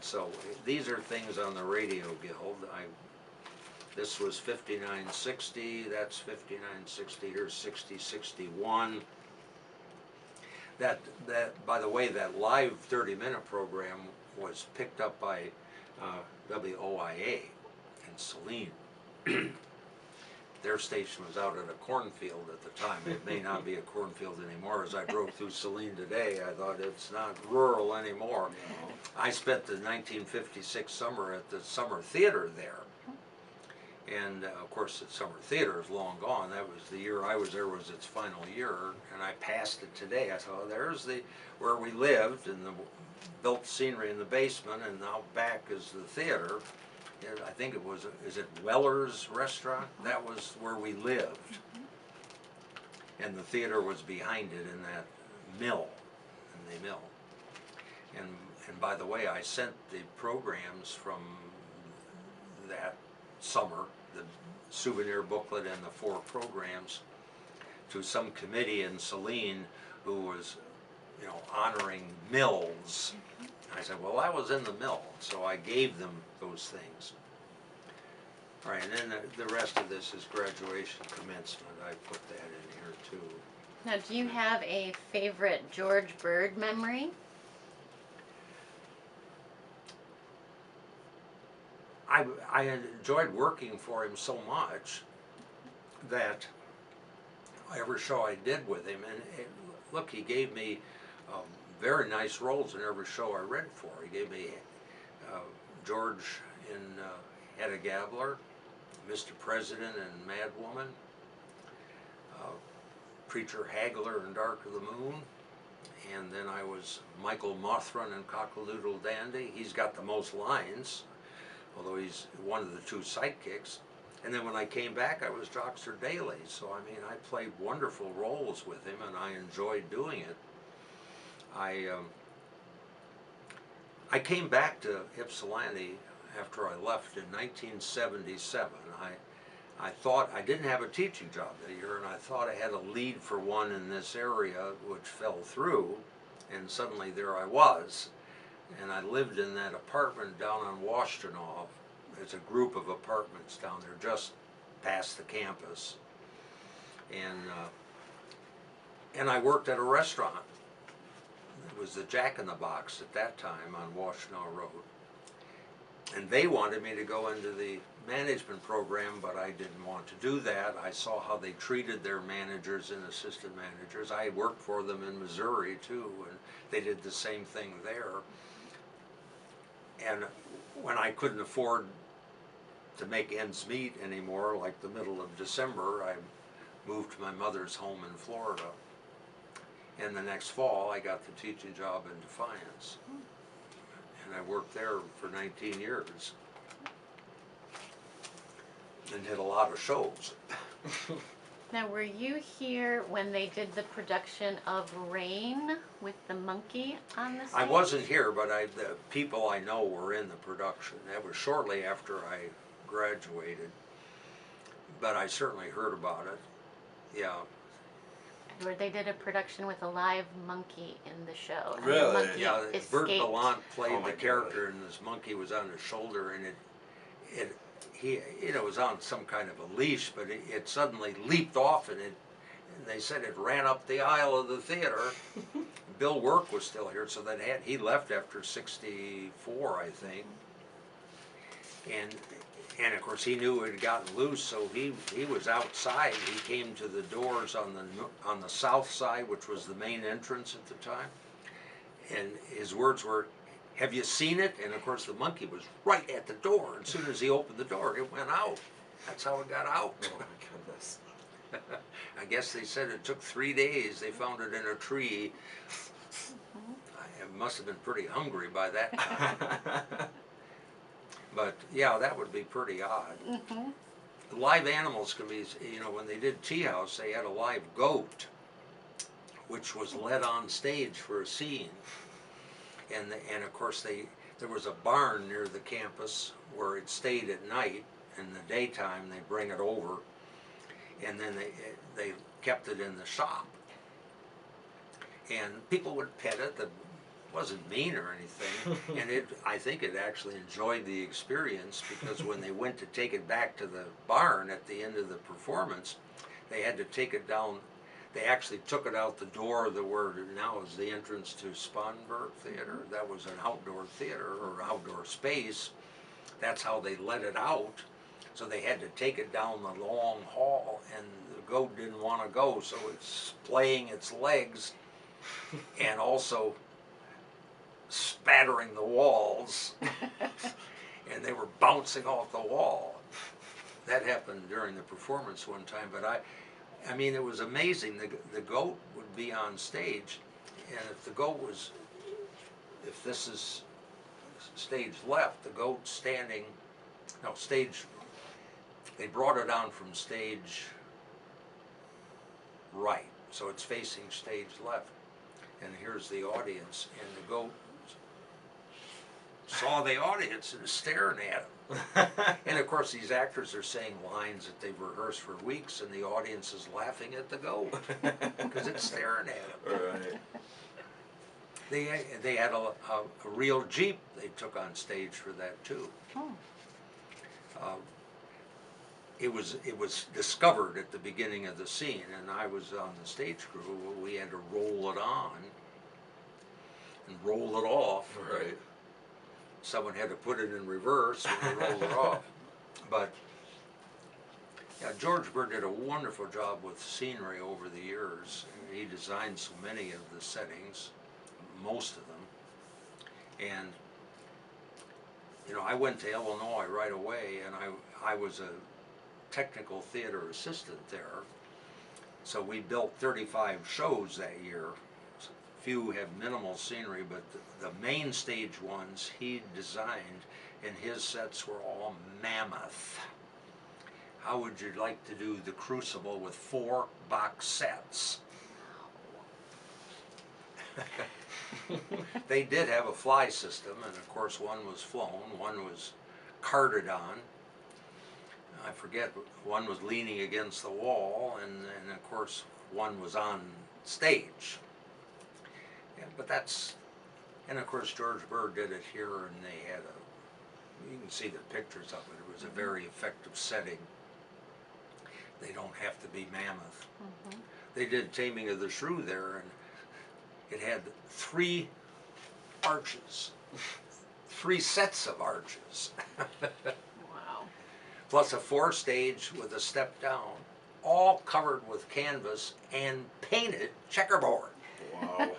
So these are things on the Radio Guild. This was 5960, that's 5960, here's 6061. That, by the way, that live 30-minute program was picked up by WOIA in Saline. Their station was out at a cornfield at the time. It may not be a cornfield anymore. As I drove through Saline today, I thought it's not rural anymore. No. I spent the 1956 summer at the Summer Theater there. And of course the Summer Theater is long gone. That was the year I was there, was its final year, and I passed it today. I thought, there's where we lived, and the built scenery in the basement, and now back is the theater. And I think it was, is it Weller's Restaurant? That was where we lived. And the theater was behind it in that mill, in the mill. And by the way, I sent the programs from that summer, the souvenir booklet and the 4 programs, to some committee in Saline who was, you know, honoring mills. I said, well, I was in the mill, so I gave them those things. All right, and then the rest of this is graduation, commencement. I put that in here too. Now, do you have a favorite George Bird memory? I enjoyed working for him so much that every show I did with him, and look, he gave me very nice roles in every show I read for. He gave me George in Hedda Gabler, Mr. President and Madwoman, Preacher Hagler in Dark of the Moon, and then I was Michael Mothran in Cockle-Doodle Dandy. He's got the most lines, although he's one of the 2 sidekicks. And then when I came back, I was Jockster Daly. So I mean, I played wonderful roles with him, and I enjoyed doing it. I came back to Ypsilanti after I left in 1977. I thought I didn't have a teaching job that year, and I thought I had a lead for one in this area, which fell through, and suddenly there I was. And I lived in that apartment down on Washtenaw. It's a group of apartments down there just past the campus. And I worked at a restaurant. It was the Jack in the Box at that time on Washtenaw Road. And they wanted me to go into the management program, but I didn't want to do that. I saw how they treated their managers and assistant managers. I had worked for them in Missouri too, and they did the same thing there. And when I couldn't afford to make ends meet anymore, like the middle of December, I moved to my mother's home in Florida. And the next fall, I got the teaching job in Defiance. And I worked there for 19 years. And did a lot of shows. Now, were you here when they did the production of Rain with the monkey on the stage? I wasn't here, but the people I know were in the production. That was shortly after I graduated, but I certainly heard about it. Yeah. Where they did a production with a live monkey in the show. Really? And the monkey Yeah, escaped. Bert Gallant played the God. character, and this monkey was on his shoulder, and he was on some kind of a leash, but it suddenly leaped off, and they said it ran up the aisle of the theater. Bill Work was still here, so he left after '64, I think. And of course he knew it had gotten loose, so he was outside. He came to the doors on the south side, which was the main entrance at the time, and his words were, "Have you seen it?" And of course the monkey was right at the door. As soon as he opened the door, it went out. That's how it got out. Oh my goodness. I guess they said it took 3 days. They found it in a tree. It must have been pretty hungry by that time. But yeah, that would be pretty odd. The live animals can be, when they did Tea House, they had a live goat, which was led on stage for a scene. And of course there was a barn near the campus where it stayed at night. In the daytime they bring it over, and then they kept it in the shop. And people would pet it. The wasn't mean or anything, and I think it actually enjoyed the experience, because when they went to take it back to the barn at the end of the performance, they had to take it down. They actually took it out the door that where now is the entrance to Spanberg Theater. That was an outdoor theater or outdoor space. That's how they let it out. So they had to take it down the long hall, and the goat didn't want to go, so it's playing its legs and also spattering the walls, and they were bouncing off the wall. That happened during the performance one time, but I mean, it was amazing. The goat would be on stage, and if the goat was, if this is stage left, the goat standing, no, stage, they brought it on from stage right, so it's facing stage left, and here's the audience, and the goat saw the audience and is staring at him. And of course these actors are saying lines that they've rehearsed for weeks, and the audience is laughing at the goat because it's staring at them. Right. They had a real Jeep they took on stage for that too. It was discovered at the beginning of the scene, and I was on the stage crew. We had to roll it on and roll it off. Right. Someone had to put it in reverse when they rolled it off. But yeah, George Bird did a wonderful job with scenery over the years. He designed so many of the settings, most of them. And you know, I went to Illinois right away, and I was a technical theater assistant there. So we built 35 shows that year. Few have minimal scenery, but the main stage ones he designed, and his sets were all mammoth. How would you like to do The Crucible with 4 box sets? They did have a fly system, and of course one was flown, one was carted on. I forget, one was leaning against the wall, and of course one was on stage. Yeah, but that's, and of course George Bird did it here, and they had you can see the pictures of it. It was a very effective setting. They don't have to be mammoth. Mm-hmm. They did Taming of the Shrew there, and it had 3 arches, 3 sets of arches. Wow. Plus a 4-stage with a step down, all covered with canvas and painted checkerboard. Wow.